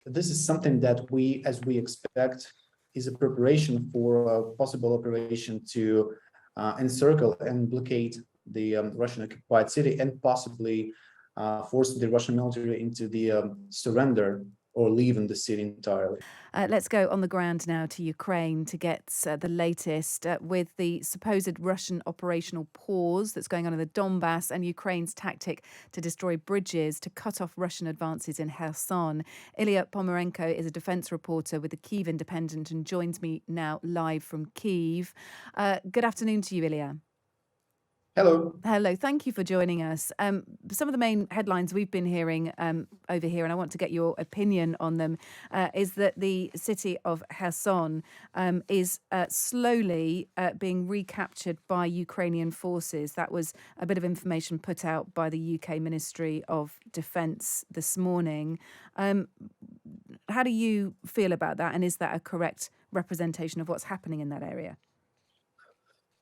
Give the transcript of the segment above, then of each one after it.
this is something that as we expect, is a preparation for a possible operation to encircle and blockade the Russian occupied city and possibly force the Russian military into the surrender or leaving the city entirely. Let's go on the ground now to Ukraine to get the latest with the supposed Russian operational pause that's going on in the Donbas and Ukraine's tactic to destroy bridges to cut off Russian advances in Kherson. Illia Ponomarenko is a defence reporter with the Kyiv Independent and joins me now live from Kyiv. Good afternoon to you, Illia. Hello. Hello, thank you for joining us. Some of the main headlines we've been hearing over here, and I want to get your opinion on them, is that the city of Kherson is slowly being recaptured by Ukrainian forces. That was a bit of information put out by the UK Ministry of Defence this morning. How do you feel about that, and is that a correct representation of what's happening in that area?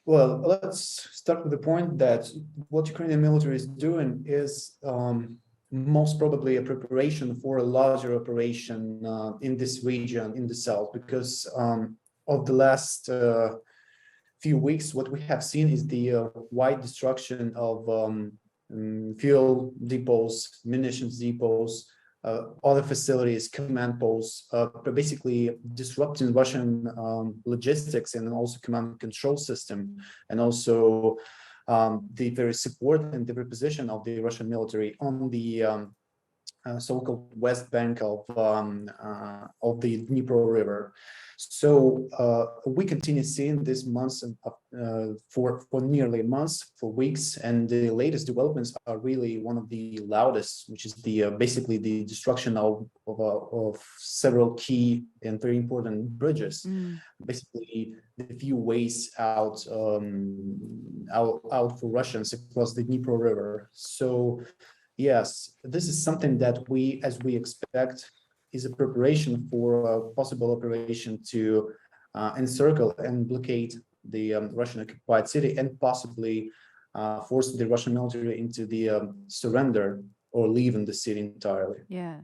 Well, let's start with the point that what Ukrainian military is doing is most probably a preparation for a larger operation in this region, in the south, because of the last few weeks, what we have seen is the wide destruction of fuel depots, munitions depots, other facilities, command posts, basically disrupting Russian logistics and also command and control system, and also the very support and the reposition of the Russian military on the so-called west bank of the Dnipro River. So we continue seeing this months for nearly months, for weeks, and the latest developments are really one of the loudest, which is the basically the destruction of several key and very important bridges. Basically, the few ways out for Russians across the Dnipro River. So yes, this is something that as we expect, is a preparation for a possible operation to encircle and blockade the Russian occupied city and possibly force the Russian military into the surrender or leaving the city entirely. Yeah.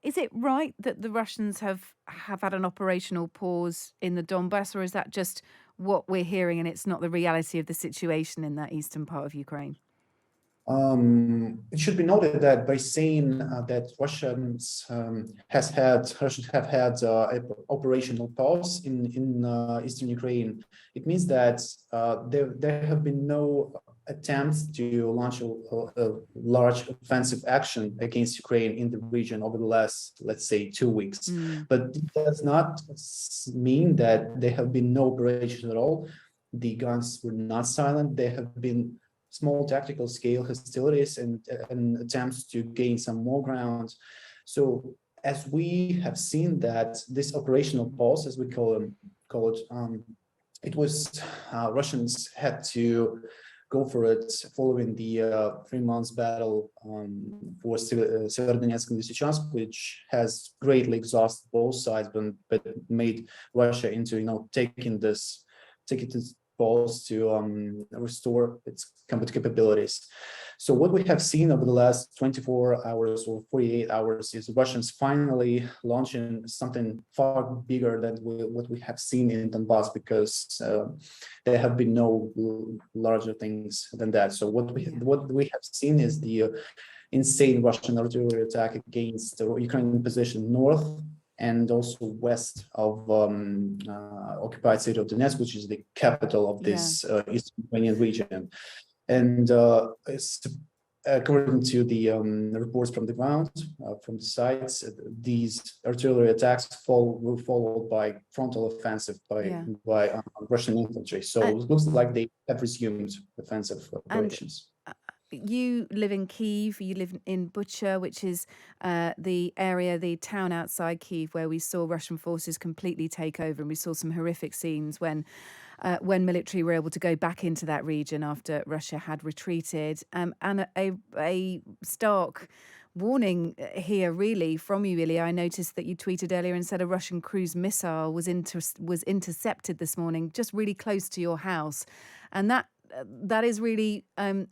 Is it right that the Russians have had an operational pause in the Donbas, or is that just what we're hearing and it's not the reality of the situation in that eastern part of Ukraine? It should be noted that by saying that Russians have had a operational pause in eastern Ukraine, it means that there have been no attempts to launch a large offensive action against Ukraine in the region over the last, let's say, 2 weeks. But it does not mean that there have been no operations at all. The guns were not silent. There have been small tactical scale hostilities and attempts to gain some more ground. So as we have seen that this operational pause, as we call it, it was Russians had to go for it following the 3 months battle for Severodonetsk and Lysychansk, which has greatly exhausted both sides, but made Russia into taking this pause to restore its combat capabilities. So what we have seen over the last 24 hours or 48 hours is Russians finally launching something far bigger than what we have seen in Donbas, because there have been no larger things than that. So what we have seen is the insane Russian artillery attack against the Ukrainian position north and also west of occupied city of Donetsk, which is the capital of this Eastern Ukrainian region. And according to the reports from the ground, from the sites, these artillery attacks were followed by frontal offensive by Russian infantry. So it looks like they have resumed offensive operations. You live in Kyiv, you live in Bucha, which is the town outside Kyiv where we saw Russian forces completely take over, and we saw some horrific scenes when military were able to go back into that region after Russia had retreated. And a stark warning here, really, from you, Illia. I noticed that you tweeted earlier and said a Russian cruise missile was intercepted this morning, just really close to your house, and that that is really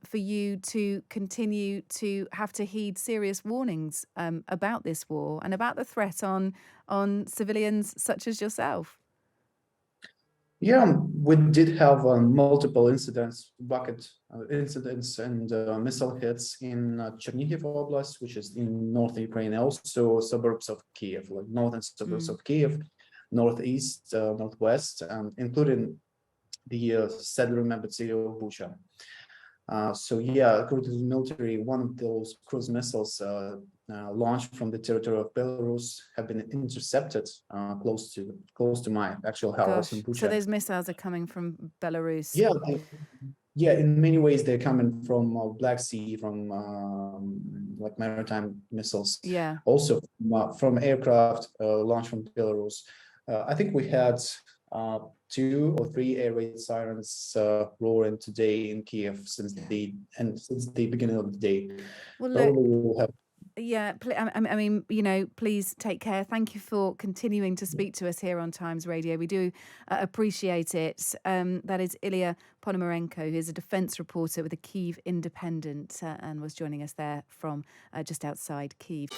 for you to continue to have to heed serious warnings about this war and about the threat on civilians such as yourself. Yeah, we did have multiple incidents, rocket incidents and missile hits in Chernihiv Oblast, which is in northern Ukraine, also suburbs of Kyiv, like northern suburbs of Kyiv, northeast, northwest, including the sadly remembered city of Bucha. So yeah, according to the military, one of those cruise missiles launched from the territory of Belarus have been intercepted close to my actual house in Gosh, Bucha. so those missiles are coming from Belarus. Yeah, yeah. In many ways, they're coming from Black Sea, from like maritime missiles. Yeah. Also from aircraft launched from Belarus. I think we had 2 or 3 air raid sirens roaring today in Kiev since the beginning of the day. Well, Probably look, we'll have. yeah, I mean, you know, please take care. Thank you for continuing to speak to us here on Times Radio. We do appreciate it. That is Illia Ponomarenko, who is a defence reporter with the Kyiv Independent and was joining us there from just outside Kyiv.